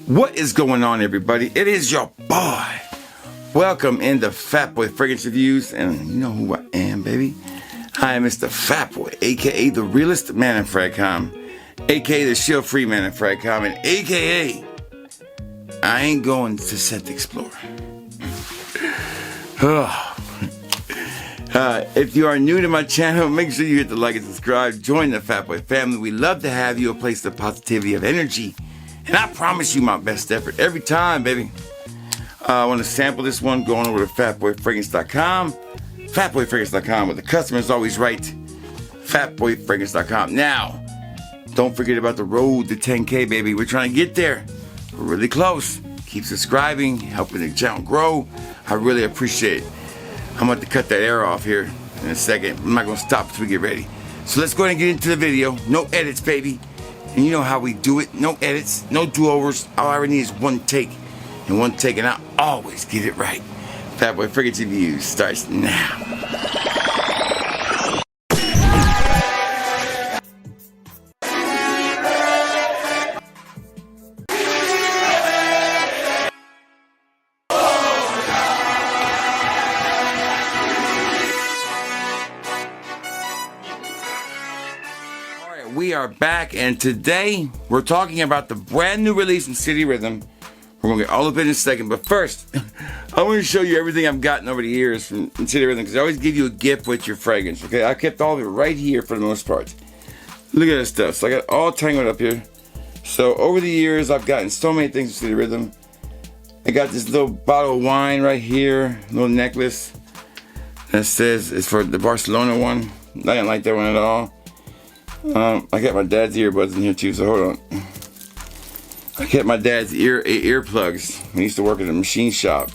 What is going on, everybody? It is your boy. Welcome into Fat Boy Fragrance Reviews, and you know who I am, baby. I am Mr. Fat Boy, aka the realest man in Fragcom, aka the shield-free man in Fragcom, and aka I ain't going to set the Explorer. If you are new to my channel, make sure you hit the like and subscribe. Join the Fat Boy family. We love to have you, a place of positivity, of energy. And I promise you my best effort every time, baby. I want to sample this one. Going over to fatboyfragrance.com. Fatboyfragrance.com, where the customer is always right. Fatboyfragrance.com. Now, don't forget about the road to 10K, baby. We're trying to get there. We're really close. Keep subscribing, helping the channel grow. I really appreciate it. I'm about to cut that air off here in a second. I'm not going to stop until we get ready. So let's go ahead and get into the video. No edits, baby. And you know how we do it. No edits, no do-overs. All I need is one take. And one take, and I always get it right. Fat Boy Fragrance Reviews starts now. We are back, and today we're talking about the brand new release from City Rythm. We're gonna get all of it in a second, but first, I want to show you everything I've gotten over the years from City Rythm, because I always give you a gift with your fragrance. Okay, I kept all of it right here for the most part. Look at this stuff. So I got it all tangled up here. So over the years, I've gotten so many things from City Rythm. I got this little bottle of wine right here, little necklace that says it's for the Barcelona one. I didn't like that one at all. I got my dad's earbuds in here too, so hold on. I kept my dad's earplugs. He used to work at a machine shop.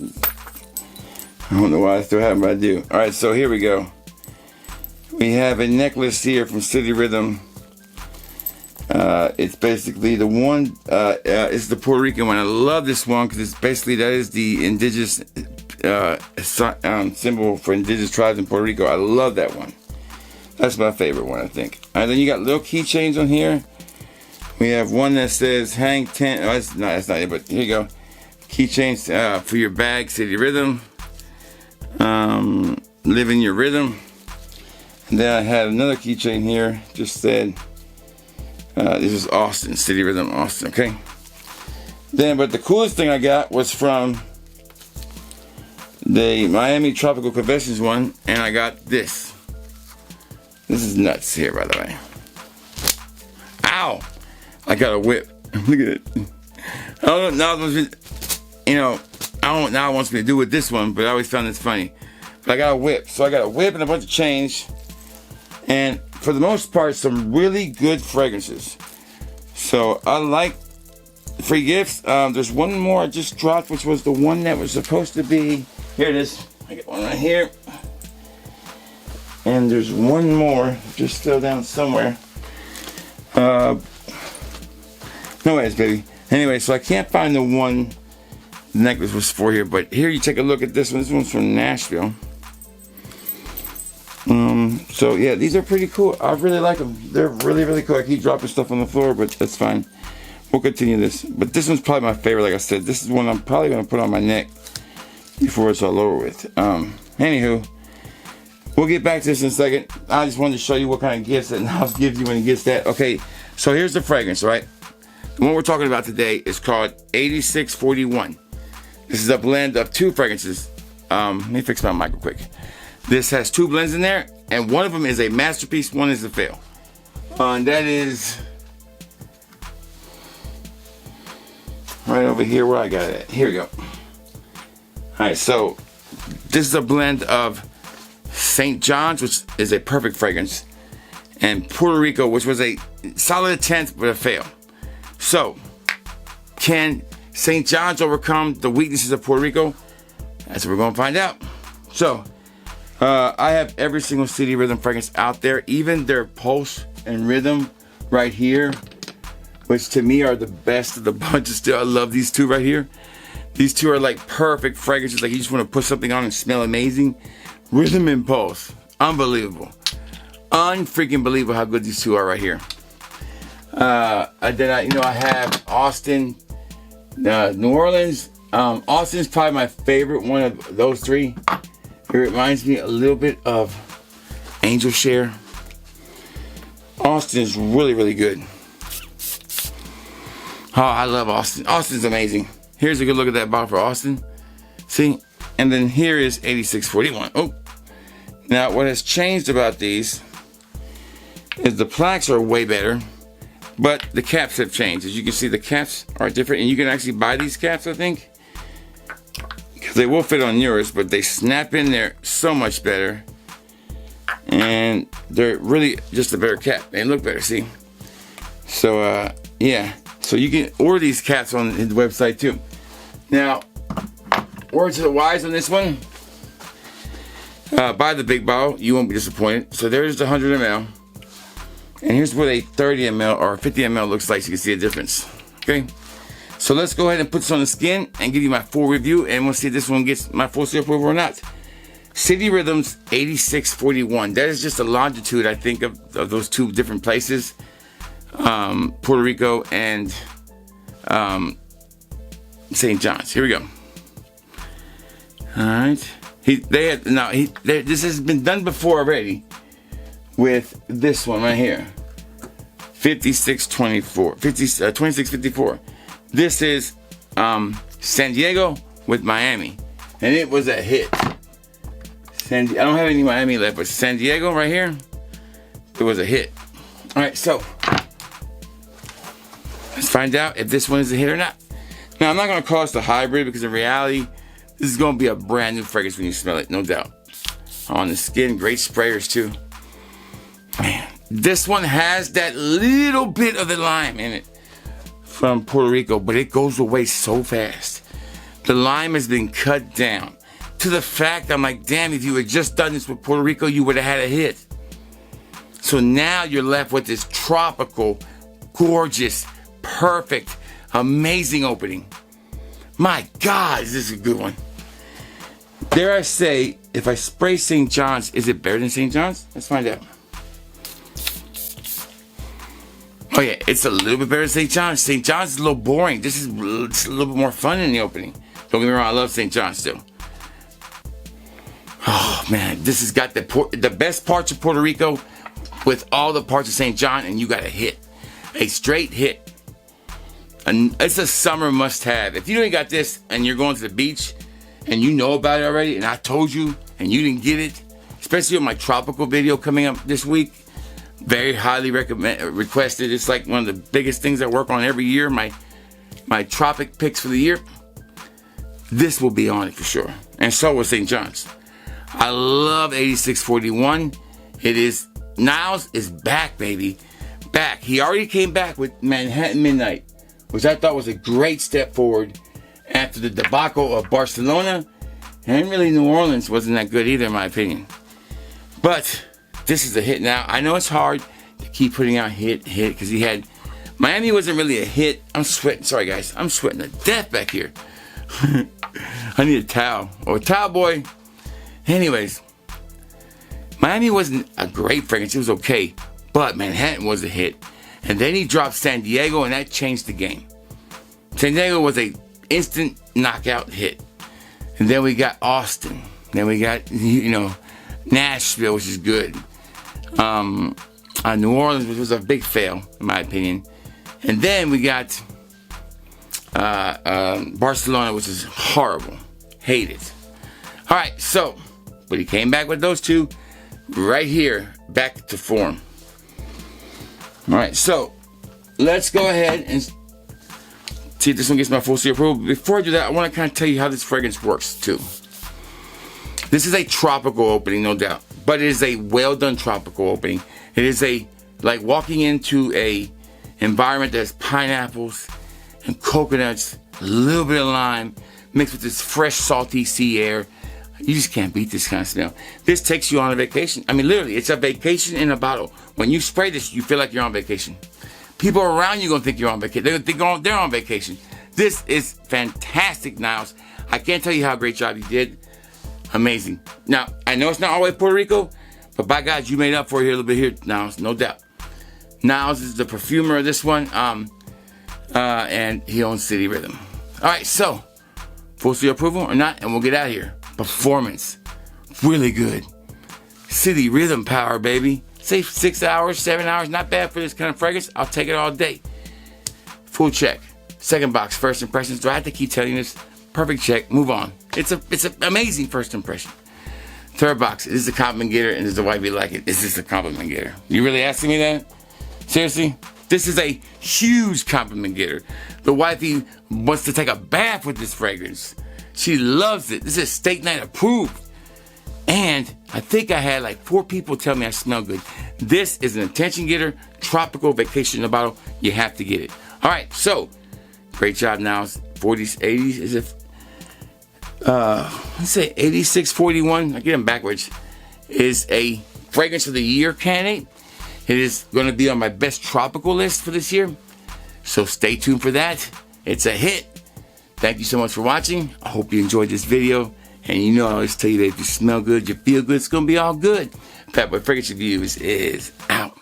I don't know why I still have them, but I do. Alright, so here we go. We have a necklace here from City Rythm. It's basically the one, it's the Puerto Rican one. I love this one because it's basically, that is the indigenous symbol for indigenous tribes in Puerto Rico. I love that one. That's my favorite one, I think. And then you got little keychains on here. We have one that says hang 10. Oh, that's not it, but here you go. Keychains for your bag, City Rythm. Live in your rhythm. And then I had another keychain here. Just said, this is Austin, City Rythm, Austin, okay? Then, but the coolest thing I got was from the Miami Tropical Conventions one. And I got this. This is nuts here, by the way. Ow! I got a whip. Look at it. I don't know, now, you know, I don't now wants me to do with this one, but I always found this funny. But I got a whip. So I got a whip and a bunch of change. And for the most part, some really good fragrances. So I like free gifts. There's one more I just dropped, which was the one that was supposed to be. Here it is. I got one right here. And there's one more just still down somewhere. No worries, baby. Anyway, so I can't find the one the necklace was for here, but here you take a look at this one. This one's from Nashville. So yeah, these are pretty cool. I really like them. They're really, really cool. I keep dropping stuff on the floor, but that's fine. We'll continue this. But this one's probably my favorite, like I said. This is one I'm probably going to put on my neck before it's all over with. Anywho. We'll get back to this in a second. I just wanted to show you what kind of gifts that Niles gives you when he gets that. Okay, so here's the fragrance, right? The one we're talking about today is called 8641. This is a blend of two fragrances. Let me fix my mic real quick. This has two blends in there, and one of them is a masterpiece, one is a fail. And that is right over here where I got it. Here we go. Alright, so this is a blend of St. John's, which is a perfect fragrance, and Puerto Rico, which was a solid 10th but a fail. So, can St. John's overcome the weaknesses of Puerto Rico? That's what we're going to find out. So, I have every single City Rythm fragrance out there, even their Pulse and Rhythm right here, which to me are the best of the bunch. Still, I love these two right here. These two are like perfect fragrances, like you just want to put something on and smell amazing. Rhythm and Pulse, unbelievable, unfreaking believable how good these two are right here. I have Austin, New Orleans. Austin's probably my favorite one of those three. It reminds me a little bit of Angel Share. Austin is really, really good. Oh, I love Austin. Austin's amazing. Here's a good look at that bottle for Austin. See? And then here is 8641. Oh. Now, what has changed about these is the plaques are way better, but the caps have changed. As you can see, the caps are different, and you can actually buy these caps, I think, because they will fit on yours, but they snap in there so much better, and they're really just a better cap. They look better, see? So, yeah. So you can order these caps on his website, too. Now, words to the wise on this one. Buy the big bottle. You won't be disappointed. So there's the 100 ml. And here's what a 30 ml or 50 ml looks like, so you can see a difference. Okay? So let's go ahead and put this on the skin and give you my full review, and we'll see if this one gets my full seal approval or not. City Rythm's 8641. That is just a longitude, I think, of those two different places. Puerto Rico and St. John's. Here we go. Alright. This has been done before already with this one right here. 2654. This is San Diego with Miami. And it was a hit. I don't have any Miami left, but San Diego right here, it was a hit. Alright, so let's find out if this one is a hit or not. Now, I'm not going to call this a hybrid because in reality, this is going to be a brand new fragrance when you smell it, no doubt. On the skin, great sprayers too. Man, this one has that little bit of the lime in it from Puerto Rico, but it goes away so fast. The lime has been cut down to the fact I'm like, damn, if you had just done this with Puerto Rico, you would have had a hit. So now you're left with this tropical, gorgeous, perfect, amazing opening. My God, is this a good one? Dare I say, if I spray St. John's, is it better than St. John's? Let's find out. Oh yeah, it's a little bit better than St. John's. St. John's is a little boring. This is a little bit more fun in the opening. Don't get me wrong, I love St. John's still. Oh man, this has got the best parts of Puerto Rico with all the parts of St. John, and you got a hit. A straight hit. And it's a summer must-have. If you ain't got this and you're going to the beach and you know about it already, and I told you and you didn't get it, especially on my tropical video coming up this week, very highly requested. It's like one of the biggest things I work on every year, my tropic picks for the year. This will be on it for sure. And so will St. John's. I love 8641. It is, Niles is back, baby. Back. He already came back with Manhattan Midnight, which I thought was a great step forward after the debacle of Barcelona. And really New Orleans wasn't that good either, in my opinion. But this is a hit now. I know it's hard to keep putting out hit, because he had... Miami wasn't really a hit. I'm sweating. Sorry, guys. I'm sweating to death back here. I need a towel. Or a towel, boy. Anyways. Miami wasn't a great fragrance. It was okay. But Manhattan was a hit. And then he dropped San Diego, and that changed the game. San Diego was a instant knockout hit. And then we got Austin. Then we got, Nashville, which is good. New Orleans, which was a big fail, in my opinion. And then we got Barcelona, which is horrible. Hate it. All right, so, but he came back with those two right here, back to form. All right, so let's go ahead and see if this one gets my full seal approval. Before I do that, I want to kind of tell you how this fragrance works too. This is a tropical opening, no doubt, but it is a well-done tropical opening. It is like walking into a environment that has pineapples and coconuts, a little bit of lime, mixed with this fresh, salty sea air. You just can't beat this kind of smell. This takes you on a vacation. I mean, literally, it's a vacation in a bottle. When you spray this, you feel like you're on vacation. People around you are going to think you're on vacation. They're on vacation. This is fantastic, Niles. I can't tell you how great job you did. Amazing. Now, I know it's not always Puerto Rico, but by God, you made up for it here a little bit here, Niles, no doubt. Niles is the perfumer of this one, and he owns City Rythm. All right, so full seal approval or not, and we'll get out of here. Performance, really good. City Rythm power, baby. Say 6 hours, 7 hours, not bad for this kind of fragrance. I'll take it all day. Full check. Second box, first impressions. Do I have to keep telling you this? Perfect check. Move on. It's an amazing first impression. Third box. Is this a compliment getter, and does the wifey like it? Is this a compliment getter? You really asking me that? Seriously? This is a huge compliment getter. The wifey wants to take a bath with this fragrance. She loves it. This is steak night approved. And I think I had like 4 people tell me I smell good. This is an attention getter, tropical vacation in a bottle. You have to get it. All right, so great job now. 40s, 80s, is it? Let's say 8641. I get them backwards. Is a fragrance of the year candidate. It is going to be on my best tropical list for this year. So stay tuned for that. It's a hit. Thank you so much for watching. I hope you enjoyed this video. And you know I always tell you that if you smell good, you feel good, it's going to be all good. Fat Boy Fragrance Reviews is out.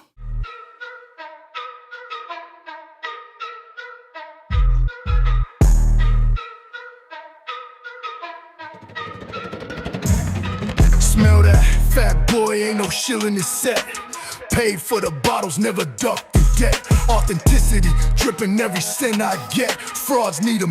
Smell that, fat boy, ain't no shilling his set. Paid for the bottles, never duck the debt. Authenticity, dripping every cent I get. Frauds need a